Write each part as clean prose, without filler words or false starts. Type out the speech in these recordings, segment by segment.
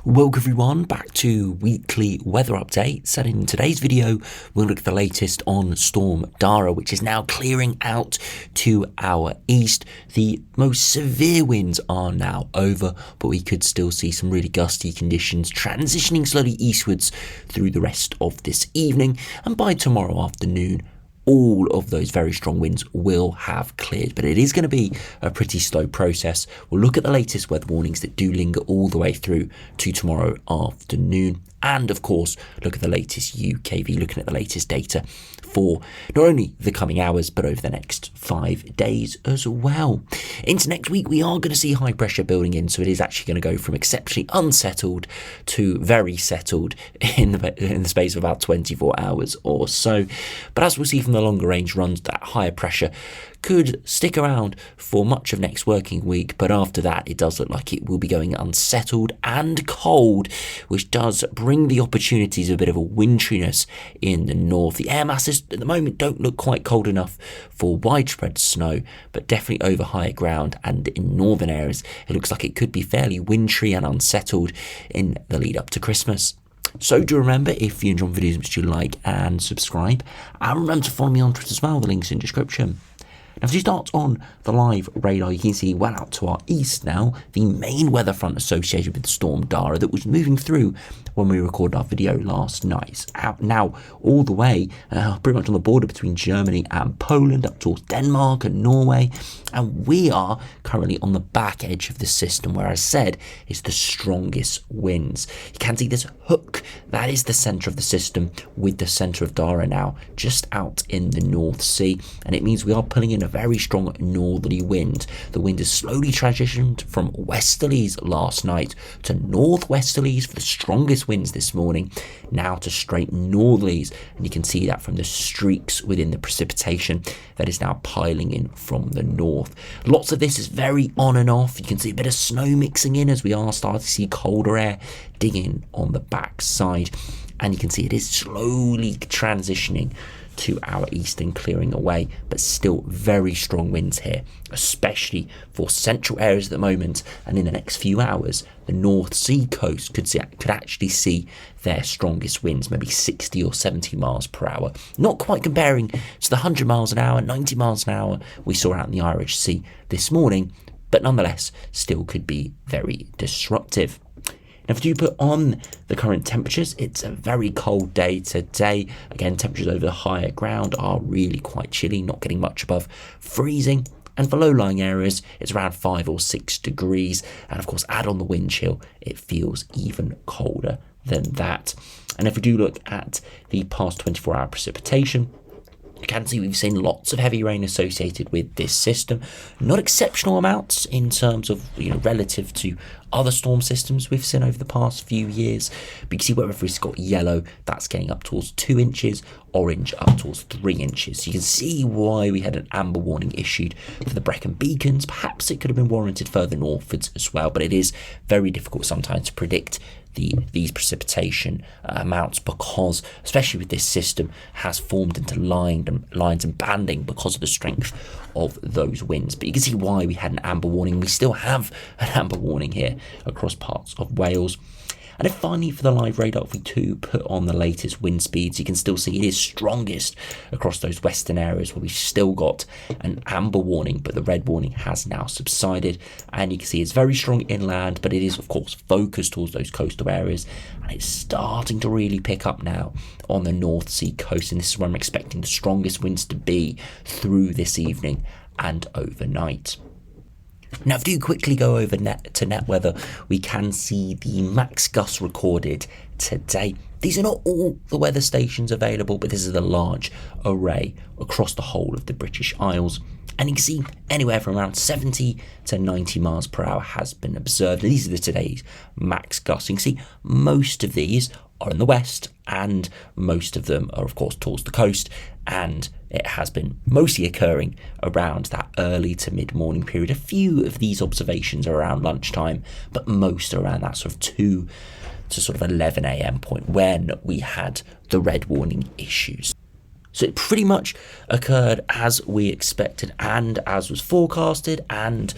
Welcome everyone back to weekly weather updates, and in today's video we'll look at the latest on Storm Dar, which is now clearing out to our east. The most severe winds are now over, but we could still see some really gusty conditions transitioning slowly eastwards through the rest of this evening, and by tomorrow afternoon all of those very strong winds will have cleared, but it is going to be a pretty slow process. We'll look at the latest weather warnings that do linger all the way through to tomorrow afternoon, and of course look at the latest UKV, looking at the latest data for not only the coming hours but over the next 5 days as well. Into next week we are going to see high pressure building in, so it is actually going to go from exceptionally unsettled to very settled in the space of about 24 hours or so. But as we'll see from the longer range runs, that higher pressure could stick around for much of next working week, but after that it does look like it will be going unsettled and cold, which does bring the opportunities of a bit of a wintriness in the north. The air masses at the moment don't look quite cold enough for widespread snow, but definitely over higher ground and in northern areas it looks like it could be fairly wintry and unsettled in the lead up to Christmas. So do remember, if you enjoy videos, which you like and subscribe, and remember to follow me on Twitter as well, the link's in the description. Now, if you start on the live radar, you can see well out to our east now, the main weather front associated with Storm Dar that was moving through when we recorded our video last night. It's out now all the way pretty much on the border between Germany and Poland, up towards Denmark and Norway, and we are currently on the back edge of the system where, as I said, is the strongest winds. You can see this hook, that is the centre of the system, with the centre of Darragh now just out in the North Sea, and it means we are pulling in a very strong northerly wind. The wind has slowly transitioned from westerlies last night to northwesterlies for the strongest winds this morning, now to straight northerlies, and you can see that from the streaks within the precipitation that is now piling in from the north. Lots of this is very on and off. You can see a bit of snow mixing in as we are starting to see colder air digging on the backside, and you can see it is slowly transitioning to our east and clearing away, but still very strong winds here, especially for central areas at the moment, and in the next few hours the North Sea coast could actually see their strongest winds, maybe 60 or 70 miles per hour, not quite comparing to the 100 miles an hour, 90 miles an hour we saw out in the Irish Sea this morning, but nonetheless still could be very disruptive. Now, if you put on the current temperatures, it's a very cold day today. Again, temperatures over the higher ground are really quite chilly, not getting much above freezing. And for low-lying areas, it's around 5 or 6 degrees. And of course, add on the wind chill, it feels even colder than that. And if we do look at the past 24-hour precipitation, you can see we've seen lots of heavy rain associated with this system. Not exceptional amounts in terms of, relative to other storm systems we've seen over the past few years. But you can see wherever it's got yellow, that's getting up towards 2 inches, orange up towards 3 inches. So you can see why we had an amber warning issued for the Brecon Beacons. Perhaps it could have been warranted further northwards as well, but it is very difficult sometimes to predict these precipitation amounts, because especially with this system has formed into lines and banding because of the strength of those winds. But you can see why we had an amber warning. We still have an amber warning here across parts of Wales. And then finally, for the live radar, if we do put on the latest wind speeds, you can still see it is strongest across those western areas where we've still got an amber warning, but the red warning has now subsided. And you can see it's very strong inland, but it is, of course, focused towards those coastal areas. And it's starting to really pick up now on the North Sea coast. And this is where I'm expecting the strongest winds to be through this evening and overnight. Now, if you quickly go over to net weather, we can see the max gusts recorded today. These are not all the weather stations available, but this is a large array across the whole of the British Isles. And you can see anywhere from around 70 to 90 miles per hour has been observed. And these are today's max gusts. You can see most of these are in the west, and most of them are, of course, towards the coast, and it has been mostly occurring around that early to mid-morning period. A few of these observations are around lunchtime, but most are around that sort of 2 to sort of 11 a.m. point when we had the red warning issues. So it pretty much occurred as we expected and as was forecasted, and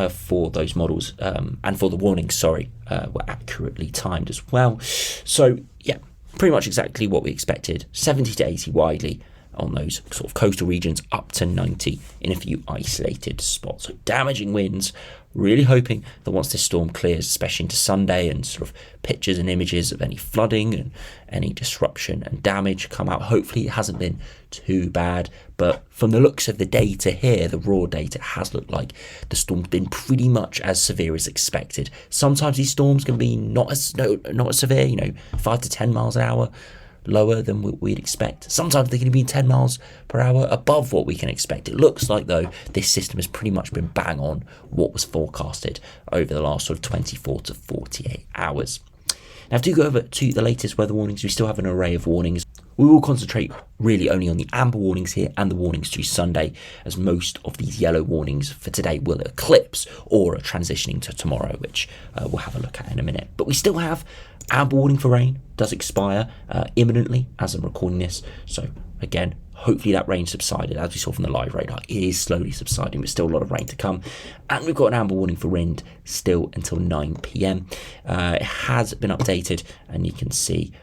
for those models, and for the warnings, were accurately timed as well. So yeah, pretty much exactly what we expected. 70 to 80 widely on those sort of coastal regions, up to 90 in a few isolated spots. So damaging winds. Really hoping that once this storm clears, especially into Sunday, and sort of pictures and images of any flooding and any disruption and damage come out. Hopefully it hasn't been too bad, but from the looks of the data here, the raw data, it has looked like the storm's been pretty much as severe as expected. Sometimes these storms can be not as severe, 5 to 10 miles an hour lower than what we'd expect. Sometimes they can be 10 miles per hour above what we can expect. It looks like, though, this system has pretty much been bang on what was forecasted over the last sort of 24 to 48 hours. Now, if you go over to the latest weather warnings, we still have an array of warnings. We will concentrate really only on the amber warnings here and the warnings to Sunday, as most of these yellow warnings for today will eclipse or are transitioning to tomorrow, which we'll have a look at in a minute. But we still have amber warning for rain, does expire imminently as I'm recording this. So again, hopefully that rain subsided. As we saw from the live radar, it is slowly subsiding, but still a lot of rain to come. And we've got an amber warning for wind still until 9 p.m. It has been updated, and you can see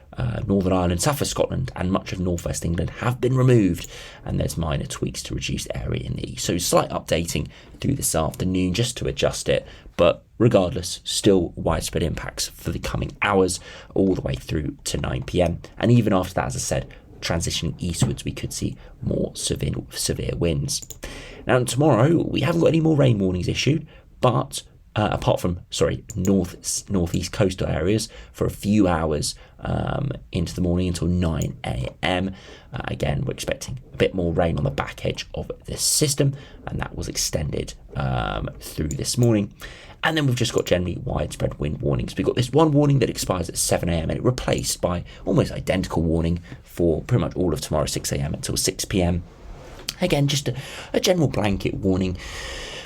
Northern Ireland, South West Scotland and much of North West England have been removed, and there's minor tweaks to reduce the area in the east. So slight updating through this afternoon just to adjust it, but regardless, still widespread impacts for the coming hours all the way through to 9 p.m. And even after that, as I said, transitioning eastwards, we could see more severe winds. Now tomorrow, we haven't got any more rain warnings issued, but apart from northeast coastal areas for a few hours into the morning until 9 a.m. Again, we're expecting a bit more rain on the back edge of this system, and that was extended through this morning. And then we've just got generally widespread wind warnings. We've got this one warning that expires at 7 a.m. and it replaced by almost identical warning for pretty much all of tomorrow, 6 a.m. until 6 p.m. Again, just a general blanket warning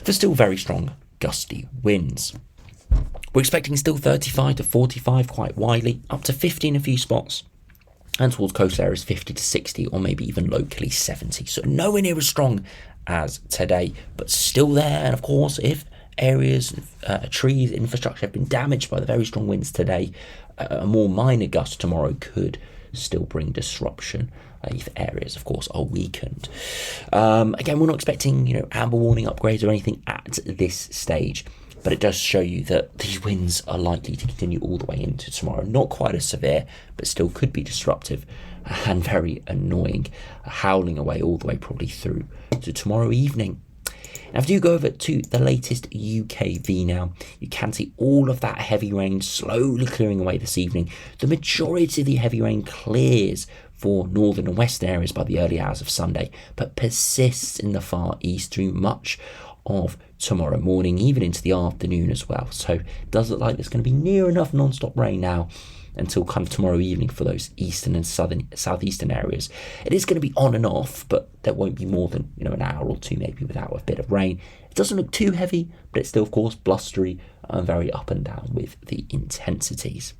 for still very strong gusty winds. We're expecting still 35 to 45 quite widely, up to 50 in a few spots, and towards coastal areas 50 to 60, or maybe even locally 70. So nowhere near as strong as today, but still there. And of course, if areas, trees, infrastructure have been damaged by the very strong winds today, a more minor gust tomorrow could still bring disruption if areas, of course, are weakened. Again, we're not expecting, amber warning upgrades or anything at this stage, but it does show you that these winds are likely to continue all the way into tomorrow. Not quite as severe, but still could be disruptive and very annoying, howling away all the way probably through to tomorrow evening. Now, if you go over to the latest UKV now, you can see all of that heavy rain slowly clearing away this evening. The majority of the heavy rain clears for northern and western areas by the early hours of Sunday, but persists in the far east through much of tomorrow morning, even into the afternoon as well. So it does look like there's going to be near enough non-stop rain now until kind of tomorrow evening for those eastern and southeastern areas. It is going to be on and off, but there won't be more than an hour or two maybe without a bit of rain. It doesn't look too heavy, but it's still, of course, blustery and very up and down with the intensities.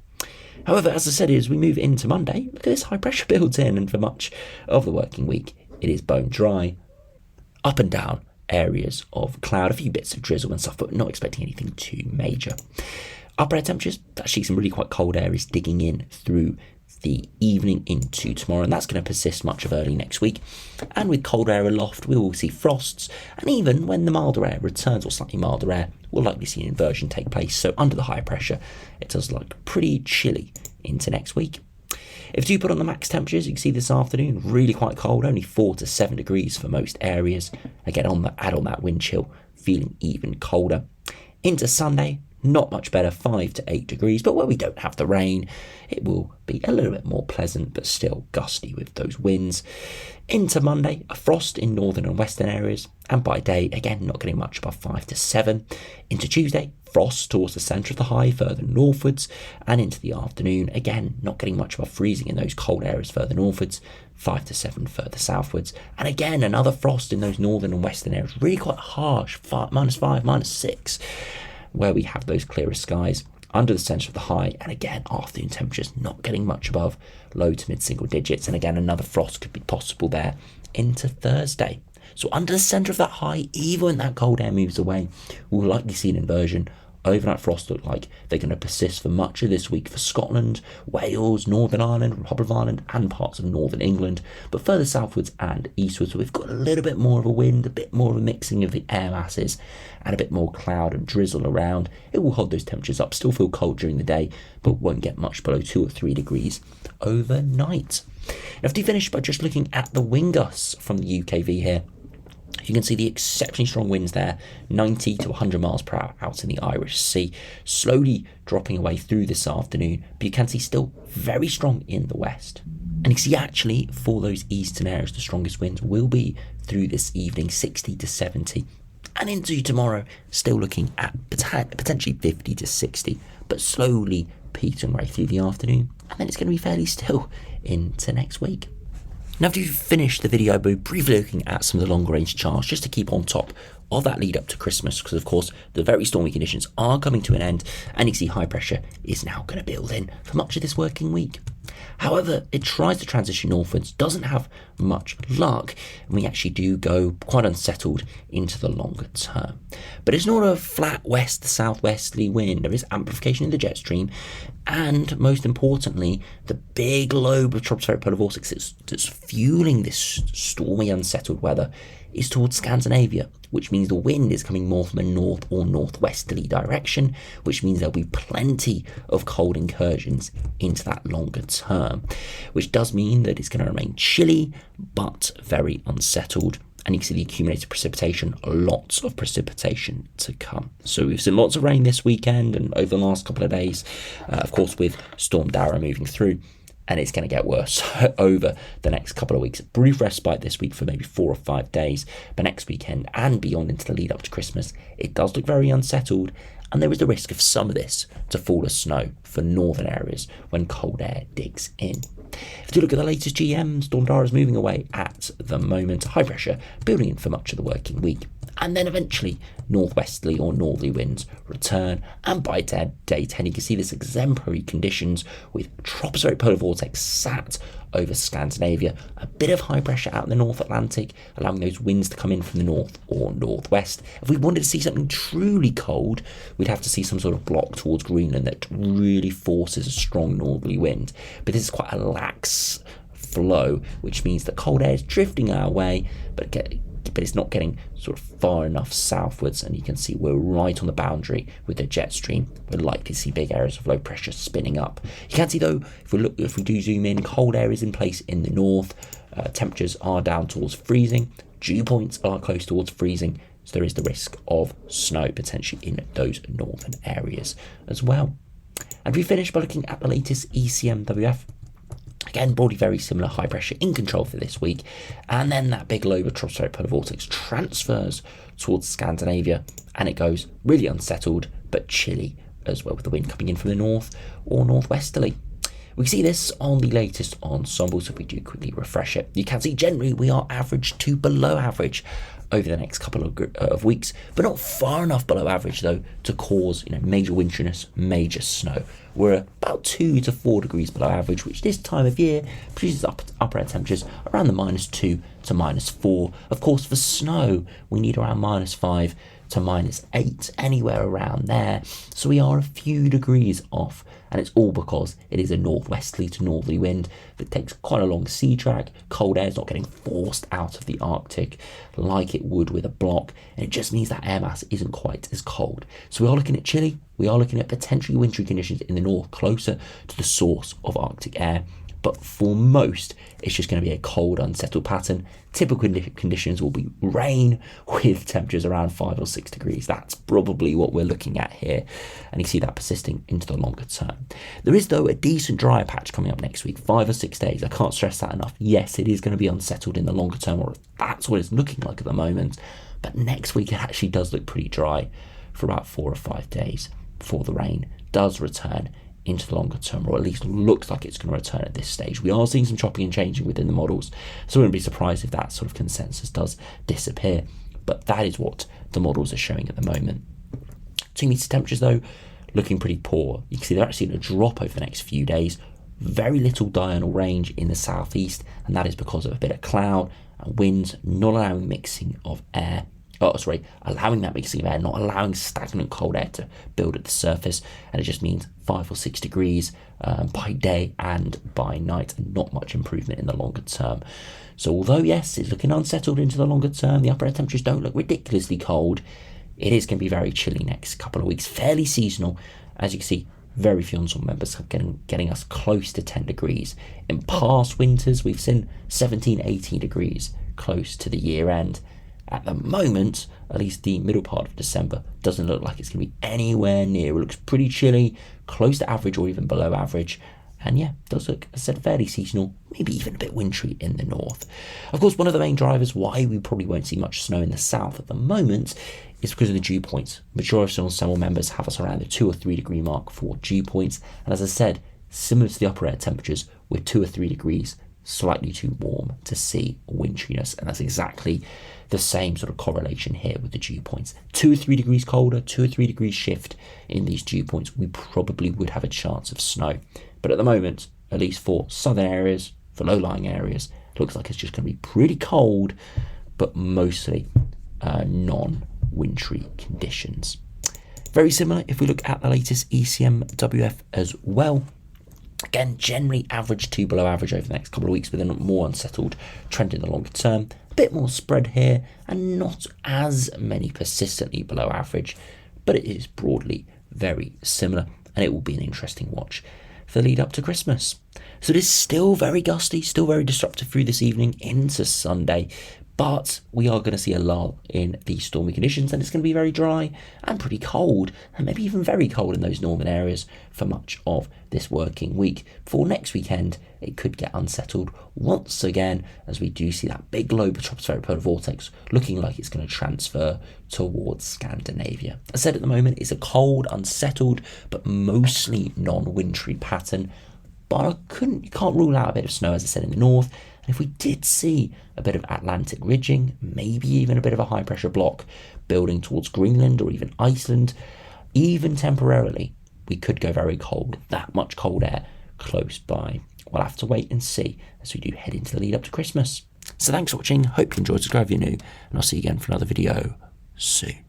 However, as I said, as we move into Monday, look at this high pressure builds in, and for much of the working week, it is bone dry. Up and down areas of cloud, a few bits of drizzle and stuff, but not expecting anything too major. Upper air temperatures, actually some really quite cold air is digging in through the evening into tomorrow, and that's going to persist much of early next week. And with cold air aloft, we will see frosts, and even when the milder air returns, or slightly milder air, we'll likely see an inversion take place. So under the high pressure, it does look pretty chilly into next week. If you put on the max temperatures, you can see this afternoon, really quite cold, only 4 to 7 degrees for most areas. Again, add on that wind chill, feeling even colder. Into Sunday, not much better, 5 to 8 degrees, but where we don't have the rain, it will be a little bit more pleasant, but still gusty with those winds. Into Monday, a frost in northern and western areas, and by day, again, not getting much above 5 to 7. Into Tuesday, frost towards the centre of the high, further northwards, and into the afternoon, again, not getting much above freezing in those cold areas further northwards, 5 to 7 further southwards, and again, another frost in those northern and western areas, really quite harsh, -5, -6, where we have those clearer skies under the centre of the high, and again, afternoon temperatures not getting much above low to mid single digits, and again, another frost could be possible there into Thursday. So under the centre of that high, even when that cold air moves away, we'll likely see an inversion. Overnight frost look like they're going to persist for much of this week for Scotland, Wales, Northern Ireland, Republic of Ireland and parts of Northern England, but further southwards and eastwards we've got a little bit more of a wind, a bit more of a mixing of the air masses and a bit more cloud and drizzle around. It will hold those temperatures up, still feel cold during the day, but won't get much below 2 or 3 degrees overnight. Now to finish by just looking at the wind gusts from the UKV here. You can see the exceptionally strong winds there, 90 to 100 miles per hour out in the Irish Sea, slowly dropping away through this afternoon, but you can see still very strong in the west. And you see actually for those eastern areas, the strongest winds will be through this evening, 60 to 70. And into tomorrow, still looking at potentially 50 to 60, but slowly petering right through the afternoon. And then it's going to be fairly still into next week. Now after you've finished the video, we're briefly looking at some of the longer range charts just to keep on top of that lead up to Christmas, because of course the very stormy conditions are coming to an end and you see high pressure is now going to build in for much of this working week. However, it tries to transition northwards, doesn't have much luck, and we actually do go quite unsettled into the longer term. But it's not a flat west to southwesterly wind. There is amplification in the jet stream, and most importantly, the big lobe of tropospheric polar vortex that's fueling this stormy, unsettled weather is towards Scandinavia, which means the wind is coming more from a north or northwesterly direction, which means there'll be plenty of cold incursions into that longer term, which does mean that it's going to remain chilly but very unsettled. And you can see the accumulated precipitation, lots of precipitation to come. So we've seen lots of rain this weekend and over the last couple of days, of course with Storm Dar moving through. And it's going to get worse over the next couple of weeks. Brief respite this week for maybe 4 or 5 days, but next weekend and beyond into the lead up to Christmas, it does look very unsettled, and there is the risk of some of this to fall as snow for northern areas when cold air digs in. If you look at the latest GM, Storm Dar is moving away at the moment, high pressure building in for much of the working week. And then eventually northwesterly or northerly winds return, and by day 10 you can see this exemplary conditions with tropospheric polar vortex sat over Scandinavia, a bit of high pressure out in the North Atlantic, allowing those winds to come in from the north or northwest. If we wanted to see something truly cold, we'd have to see some sort of block towards Greenland that really forces a strong northerly wind. But this is quite a lax flow, which means that cold air is drifting our way, but it's not getting sort of far enough southwards, and you can see we're right on the boundary with the jet stream. We're likely to see big areas of low pressure spinning up. You can see though, if we do zoom in, cold air is in place in the north, temperatures are down towards freezing, dew points are close towards freezing, so there is the risk of snow potentially in those northern areas as well. And we finish by looking at the latest ECMWF. Again, broadly very similar, high pressure in control for this week. And then that big lobe of tropospheric polar vortex transfers towards Scandinavia, and it goes really unsettled but chilly as well, with the wind coming in from the north or northwesterly. We see this on the latest ensemble, so if we do quickly refresh it, you can see generally we are average to below average over the next couple of weeks, but not far enough below average though to cause major winteriness, major snow. We're about 2 to 4 degrees below average, which this time of year produces upper air temperatures around the -2 to -4. Of course, for snow, we need around -5 to -8, anywhere around there. So we are a few degrees off, and it's all because it is a northwesterly to northerly wind that takes quite a long sea drag. Cold air is not getting forced out of the Arctic like it would with a block, and it just means that air mass isn't quite as cold. So we are looking at chilly, we are looking at potentially wintry conditions in the north, closer to the source of Arctic air. But for most, it's just going to be a cold, unsettled pattern. Typical conditions will be rain with temperatures around 5 or 6 degrees. That's probably what we're looking at here. And you see that persisting into the longer term. There is, though, a decent dry patch coming up next week, 5 or 6 days. I can't stress that enough. Yes, it is going to be unsettled in the longer term, or that's what it's looking like at the moment. But next week, it actually does look pretty dry for about 4 or 5 days before the rain does return into the longer term, or at least looks like it's going to return at this stage. We are seeing some chopping and changing within the models, so I wouldn't be surprised if that sort of consensus does disappear, but that is what the models are showing at the moment. 2 meter temperatures though, looking pretty poor. You can see they're actually going to drop over the next few days. Very little diurnal range in the southeast, and that is because of a bit of cloud and winds not allowing mixing of air. Allowing that mixing of air, not allowing stagnant cold air to build at the surface, and it just means 5 or 6 degrees by day and by night, and not much improvement in the longer term. So although yes, it's looking unsettled into the longer term, the upper air temperatures don't look ridiculously cold, it is going to be very chilly next couple of weeks, fairly seasonal. As you can see, very few ensemble members are getting us close to 10 degrees. In past winters, we've seen 17, 18 degrees close to the year end. At the moment, at least the middle part of December, doesn't look like it's going to be anywhere near. It looks pretty chilly, close to average or even below average. And yeah, does look, as I said, fairly seasonal, maybe even a bit wintry in the north. Of course, one of the main drivers why we probably won't see much snow in the south at the moment is because of the dew points. Majority of ensemble members have us around the 2 or 3 degree mark for dew points. And as I said, similar to the upper air temperatures, we're 2 or 3 degrees slightly too warm to see wintriness, and that's exactly the same sort of correlation here with the dew points. 2 or 3 degrees colder, 2 or 3 degrees shift in these dew points, we probably would have a chance of snow. But at the moment, at least for southern areas, for low-lying areas, it looks like it's just going to be pretty cold, but mostly non-wintry conditions. Very similar if we look at the latest ECMWF as well. Again, generally average to below average over the next couple of weeks, with a more unsettled trend in the longer term. A bit more spread here, and not as many persistently below average, but it is broadly very similar, and it will be an interesting watch for the lead up to Christmas. So it is still very gusty, still very disruptive through this evening into Sunday, but we are going to see a lull in the stormy conditions, and it's going to be very dry and pretty cold, and maybe even very cold in those northern areas for much of this working week. For next weekend, it could get unsettled once again, as we do see that big low stratospheric polar vortex looking like it's going to transfer towards Scandinavia. As I said, at the moment, it's a cold, unsettled, but mostly non-wintry pattern. But you can't rule out a bit of snow, as I said, in the north. And if we did see a bit of Atlantic ridging, maybe even a bit of a high pressure block building towards Greenland or even Iceland, even temporarily, we could go very cold, that much cold air close by. We'll have to wait and see as we do head into the lead up to Christmas. So thanks for watching, hope you enjoyed, subscribe if you're new, and I'll see you again for another video soon.